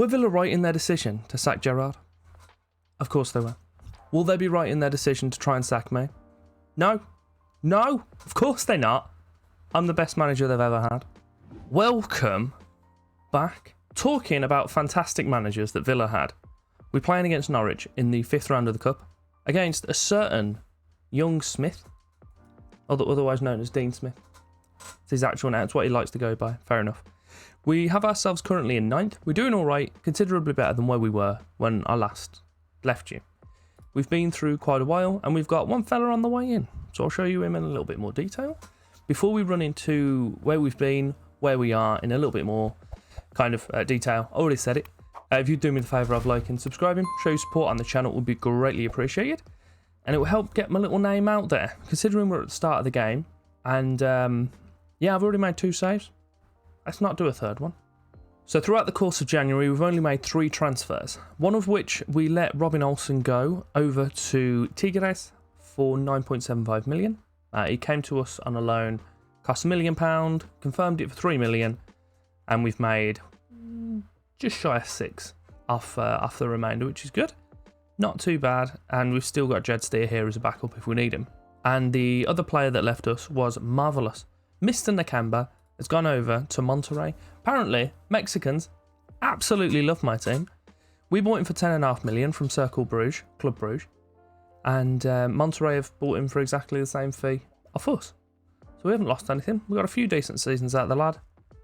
Were Villa right in their decision to sack Gerrard? Of course they were. Will they be right in their decision to try and sack me? No. No, of course they're not. I'm the best manager they've ever had. Welcome back. Talking about fantastic managers that Villa had. We're playing against Norwich in the 5th round of the Cup against a certain Young Smith, otherwise known as Dean Smith. It's his actual name. It's what he likes to go by. Fair enough. We have ourselves currently in 9th. We're doing all right, considerably better than where we were when I last left you. We've been through quite a while, and we've got one fella on the way in. So I'll show you him in a little bit more detail. Before we run into where we've been, where we are, in a little bit more kind of detail, I already said it. If you do me the favour of liking and subscribing, show your support on the channel would be greatly appreciated. And it will help get my little name out there, considering we're at the start of the game. And yeah, I've already made 2 saves. Let's not do a third one. So throughout the course of January, we've only made 3 transfers. One of which we let Robin Olsen go over to Tigres for 9.75 million. He came to us on a loan, cost £1 million, confirmed it for 3 million, and we've made just shy of 6 off the remainder, which is good. Not too bad, and we've still got Jed Steer here as a backup if we need him. And the other player that left us was marvellous. Mr. Nakamba has gone over to Monterrey. Apparently, Mexicans absolutely love my team. We bought him for 10.5 million from Cercle Bruges, Club Bruges, and Monterrey have bought him for exactly the same fee off us. So we haven't lost anything. We've got a few decent seasons out of the lad,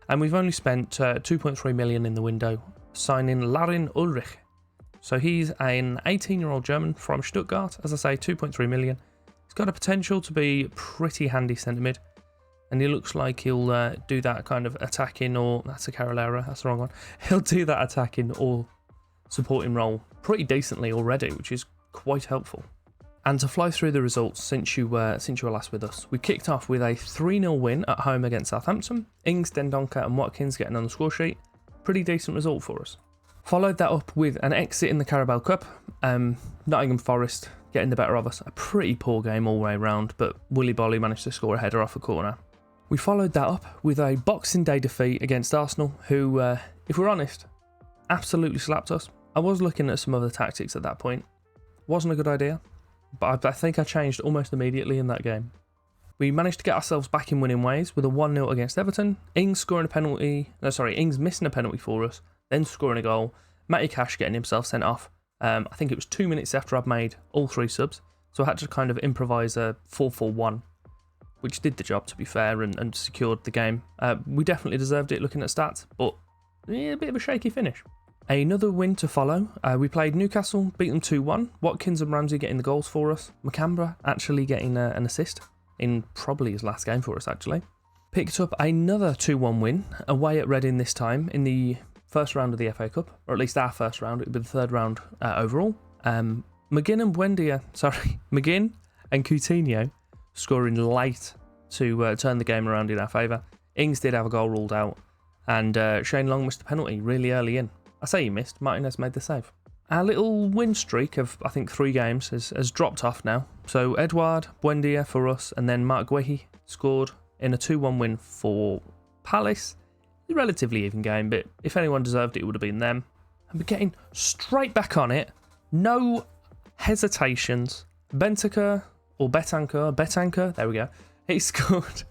and we've only spent 2.3 million in the window signing Larin Ulrich. So he's an 18-year-old German from Stuttgart. As I say, 2.3 million. He's got a potential to be pretty handy centre mid. And he looks like he'll do that kind of attacking, or that's a Carolera, that's the wrong one. He'll do that attacking or supporting role pretty decently already, which is quite helpful. And to fly through the results since you were last with us, we kicked off with a 3-0 win at home against Southampton. Ings, Dendoncker and Watkins getting on the score sheet. Pretty decent result for us. Followed that up with an exit in the Carabao Cup. Nottingham Forest getting the better of us. A pretty poor game all the way round, but Willy Bolly managed to score a header off a corner. We followed that up with a Boxing Day defeat against Arsenal, who, if we're honest, absolutely slapped us. I was looking at some other tactics at that point. Wasn't a good idea, but I think I changed almost immediately in that game. We managed to get ourselves back in winning ways with a 1-0 against Everton. Ings missing a penalty for us, then scoring a goal. Matty Cash getting himself sent off. I think it was 2 minutes after I'd made all 3 subs, so I had to kind of improvise a 4-4-1. Which did the job, to be fair, and secured the game. We definitely deserved it looking at stats, but a bit of a shaky finish. Another win to follow. We played Newcastle, beat them 2-1. Watkins and Ramsey getting the goals for us. Macambra actually getting an assist in probably his last game for us, actually. Picked up another 2-1 win away at Reading this time in the first round of the FA Cup, or at least our first round. It would be the 3rd round overall. McGinn and Coutinho scoring late to turn the game around in our favour. Ings did have a goal ruled out, and Shane Long missed a penalty really early in. I say he missed, Martinez made the save. Our little win streak of, I think, 3 games has dropped off now. So Edouard, Buendia for us, and then Mark Guehi scored in a 2-1 win for Palace. A relatively even game, but if anyone deserved it, it would have been them. And we're getting straight back on it. No hesitations. Bentancur, there we go. He scored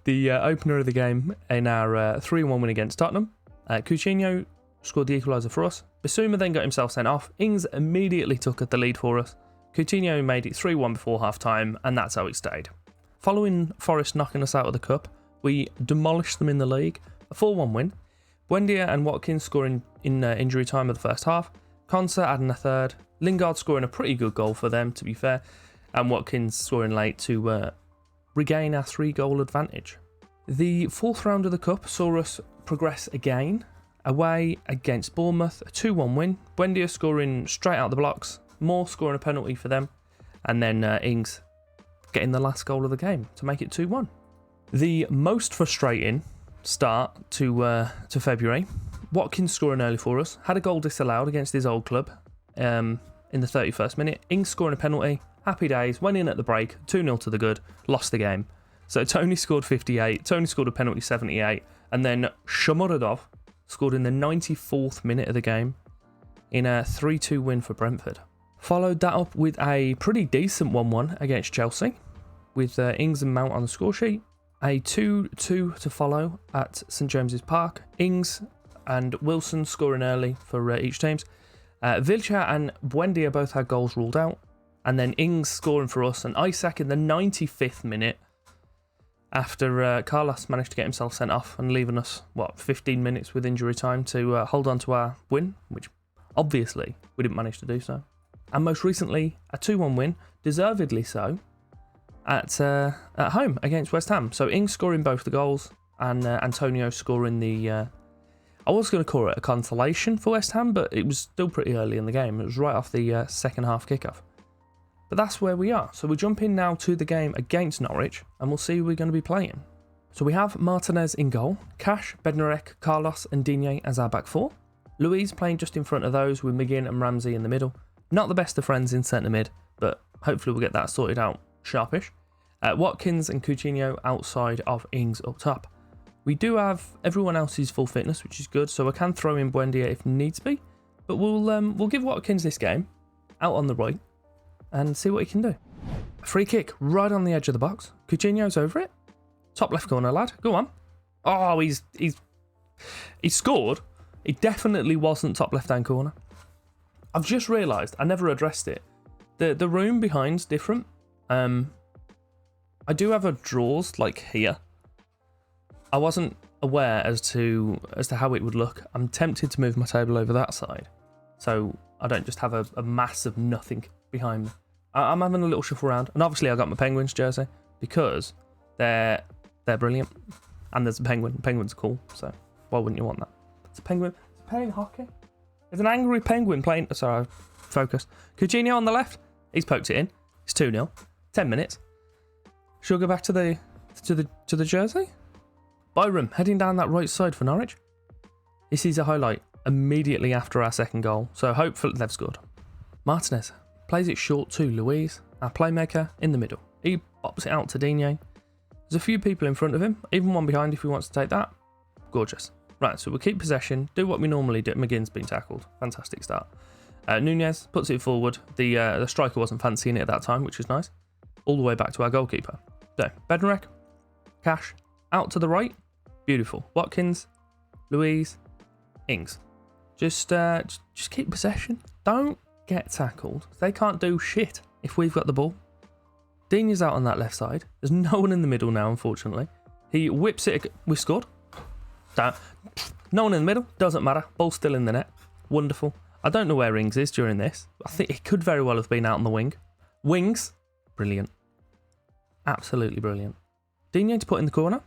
the opener of the game in our 3-1 win against Tottenham. Coutinho scored the equaliser for us. Bissouma then got himself sent off. Ings immediately took the lead for us. Coutinho made it 3-1 before half-time, and that's how it stayed. Following Forest knocking us out of the cup, we demolished them in the league. A 4-1 win. Buendia and Watkins scoring in injury time of the first half. Konsa adding a 3rd. Lingard scoring a pretty good goal for them, to be fair. And Watkins scoring late to regain our 3-goal advantage. The 4th round of the Cup saw us progress again, away against Bournemouth, a 2-1 win. Buendia scoring straight out the blocks, Moore scoring a penalty for them, and then Ings getting the last goal of the game to make it 2-1. The most frustrating start to February, Watkins scoring early for us, had a goal disallowed against his old club in the 31st minute. Ings scoring a penalty. Happy days, went in at the break, 2-0 to the good, lost the game. So Tony scored 58, Tony scored a penalty 78, and then Shomurodov scored in the 94th minute of the game in a 3-2 win for Brentford. Followed that up with a pretty decent 1-1 against Chelsea, with Ings and Mount on the score sheet. A 2-2 to follow at St James's Park. Ings and Wilson scoring early for each team. Vilcha and Buendia both had goals ruled out. And then Ings scoring for us, and Isaac in the 95th minute after Carlos managed to get himself sent off and leaving us, 15 minutes with injury time to hold on to our win, which obviously we didn't manage to do so. And most recently, a 2-1 win, deservedly so, at home against West Ham. So Ings scoring both the goals and Antonio scoring the... I was going to call it a consolation for West Ham, but it was still pretty early in the game. It was right off the second half kickoff. But that's where we are. So we jump in now to the game against Norwich, and we'll see who we're going to be playing. So we have Martinez in goal, Cash, Bednarek, Carlos and Digne as our back four. Louise playing just in front of those with McGinn and Ramsey in the middle. Not the best of friends in centre mid, but hopefully we'll get that sorted out sharpish. Watkins and Coutinho outside of Ings up top. We do have everyone else's full fitness, which is good, so I can throw in Buendia if needs be. But we'll give Watkins this game, out on the right, and see what he can do. A free kick right on the edge of the box. Coutinho's over it. Top left corner, lad. Go on. Oh, he scored. He definitely wasn't top left-hand corner. I've just realised, I never addressed it. The room behind's different. I do have a drawers like here. I wasn't aware as to how it would look. I'm tempted to move my table over that side, so I don't just have a mass of nothing behind me. I'm having a little shuffle around, and obviously I got my Penguins jersey because they're brilliant, and there's a penguin. Penguins are cool, so why wouldn't you want that? It's a penguin. It's playing hockey. There's an angry penguin playing. Sorry, focus. Coutinho on the left. He's poked it in. It's 2-0. 10 minutes. Should we go back to the jersey? Byram heading down that right side for Norwich. He sees a highlight immediately after our second goal, so hopefully they've scored. Martinez plays it short to Louise, our playmaker, in the middle. He pops it out to Digne. There's a few people in front of him, even one behind if he wants to take that. Gorgeous. Right, so we'll keep possession, do what we normally do. McGinn's been tackled. Fantastic start. Nunez puts it forward. The striker wasn't fancying it at that time, which is nice. All the way back to our goalkeeper. So, Bednarek, Cash, out to the right. Beautiful. Watkins, Louise, Ings. Just keep possession. Don't get tackled. They can't do shit if we've got the ball. Digne's out on that left side. There's no one in the middle now, unfortunately. He whips it. We scored. No one in the middle. Doesn't matter. Ball's still in the net. Wonderful. I don't know where Ings is during this. I think he could very well have been out on the wing. Wings. Brilliant. Absolutely brilliant. Digne to put in the corner.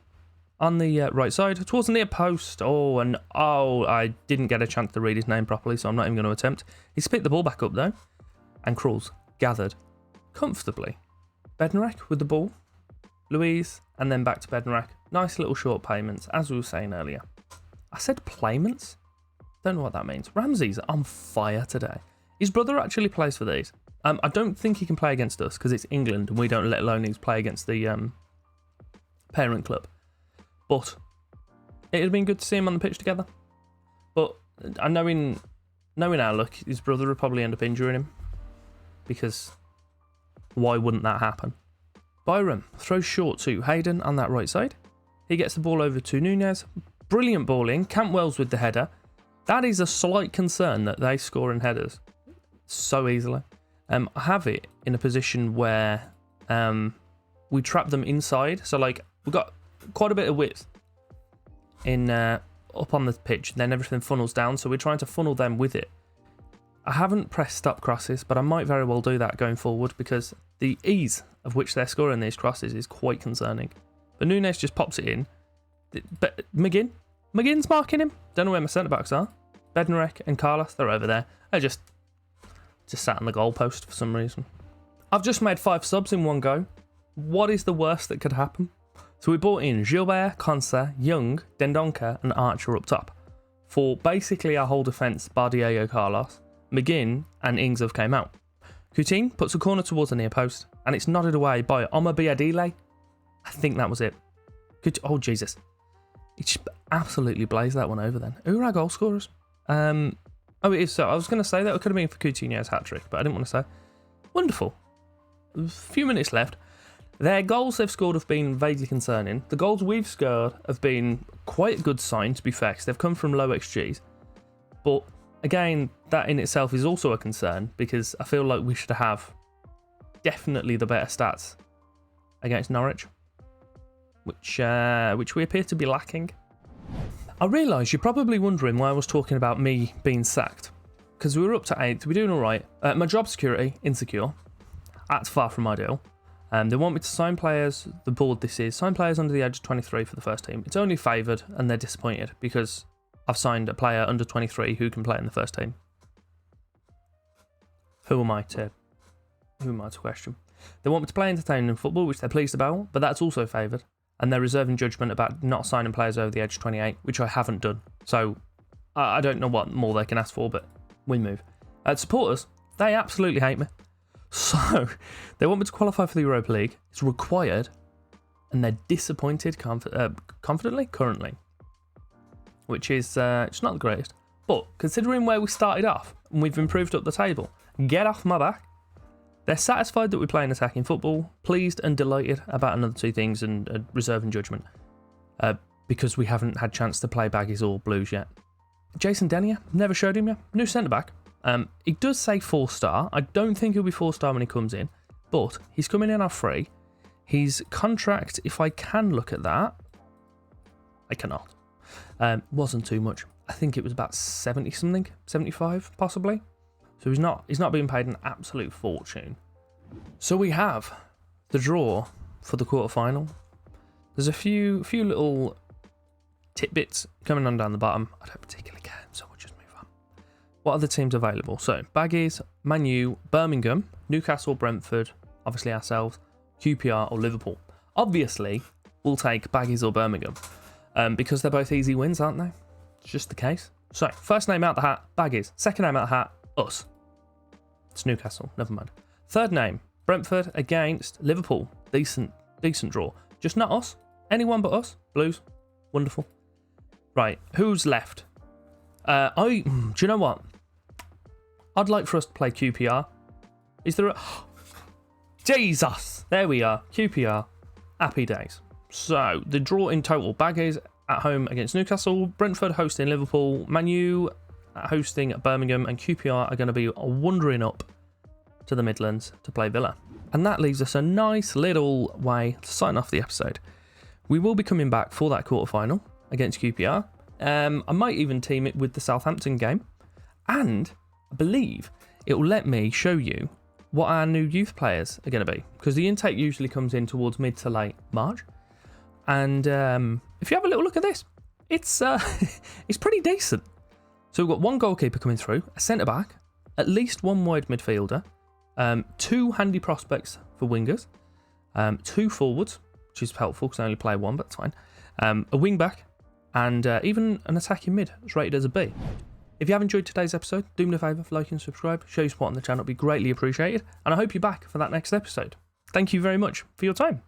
On the right side, towards the near post. I didn't get a chance to read his name properly, so I'm not even going to attempt. He spit the ball back up, though. And Krul's gathered comfortably. Bednarek with the ball. Louise, and then back to Bednarek. Nice little short payments, as we were saying earlier. I said payments? Don't know what that means. Ramsey's on fire today. His brother actually plays for these. I don't think he can play against us, because it's England, and we don't let alone play against the parent club. But it would have been good to see him on the pitch together. But knowing our luck, his brother would probably end up injuring him. Because why wouldn't that happen? Byram throws short to Hayden on that right side. He gets the ball over to Nunez. Brilliant ball in. Cantwell's with the header. That is a slight concern that they score in headers so easily. I have it in a position where we trap them inside. So we've got quite a bit of width in up on the pitch, and then everything funnels down, so we're trying to funnel them with it. I haven't pressed stop crosses, but I might very well do that going forward, because the ease of which they're scoring these crosses is quite concerning. But Nunez just pops it in. But McGinn's marking him. Don't know where my centre-backs are. Bednarek and Carlos, they're over there. They're just sat on the goalpost for some reason. I've just made 5 subs in one go. What is the worst that could happen? So we brought in Gilbert, Consa, Young, Dendonka and Archer up top. For basically our whole defence, bar Diego Carlos, McGinn and Ings have came out. Coutinho puts a corner towards the near post, and it's nodded away by Omar Biadile. I think that was it. Oh, Jesus. He just absolutely blazed that one over then. Who are our goal scorers? Oh, it is so. I was going to say that it could have been for Coutinho's hat-trick, but I didn't want to say. Wonderful. A few minutes left. Their goals they've scored have been vaguely concerning. The goals we've scored have been quite a good sign, to be fair, because they've come from low XGs. But again, that in itself is also a concern, because I feel like we should have definitely the better stats against Norwich, which we appear to be lacking. I realise you're probably wondering why I was talking about me being sacked, because we were up to 8th, we're doing all right. My job security, insecure. That's far from ideal. They want me to sign players, the board this is, sign players under the age of 23 for the first team. It's only favoured, and they're disappointed because I've signed a player under 23 who can play in the first team. Who am I to question? They want me to play entertaining football, which they're pleased about, but that's also favoured. And they're reserving judgment about not signing players over the age of 28, which I haven't done. So I don't know what more they can ask for, but we move. Supporters, they absolutely hate me. So they want me to qualify for the Europa League. It's required, and they're disappointed confidently currently, which is it's not the greatest. But considering where we started off and we've improved up the table, get off my back. They're satisfied that we play an attacking football, pleased and delighted about another two things, and reserving judgment because we haven't had chance to play Baggies or Blues yet. Jason Denier, never showed him yet. New centre back. It does say 4-star. I don't think he'll be 4-star when he comes in, but he's coming in our free. His contract, if I can look at that, I cannot. Wasn't too much. I think it was about 70 something, 75 possibly. So he's not being paid an absolute fortune. So we have the draw for the quarterfinal. There's a few little tidbits coming on down the bottom. I don't particularly care, so we'll just move on. What are the teams available? So Baggies, Man U, Birmingham, Newcastle, Brentford, obviously ourselves, QPR or Liverpool. Obviously, we'll take Baggies or Birmingham because they're both easy wins, aren't they? It's just the case. So first name out the hat, Baggies. Second name out the hat, us. It's Newcastle, never mind. Third name, Brentford against Liverpool. Decent draw. Just not us. Anyone but us. Blues. Wonderful. Right, who's left? Do you know what? I'd like for us to play QPR. Is there a... Jesus! There we are. QPR. Happy days. So, the draw in total. Baggies at home against Newcastle. Brentford hosting Liverpool. Man U hosting Birmingham, and QPR are going to be wandering up to the Midlands to play Villa. And that leaves us a nice little way to sign off the episode. We will be coming back for that quarterfinal against QPR. I might even team it with the Southampton game, and I believe it will let me show you what our new youth players are going to be, because the intake usually comes in towards mid to late March. And if you have a little look at this, it's it's pretty decent. So we've got one goalkeeper coming through, a centre-back, at least one wide midfielder, 2 handy prospects for wingers, 2 forwards, which is helpful because I only play 1, but that's fine, a wing-back, and even an attacking mid. It's rated as a B. If you have enjoyed today's episode, do me a favour, like and subscribe, show your support on the channel, it'd be greatly appreciated, and I hope you're back for that next episode. Thank you very much for your time.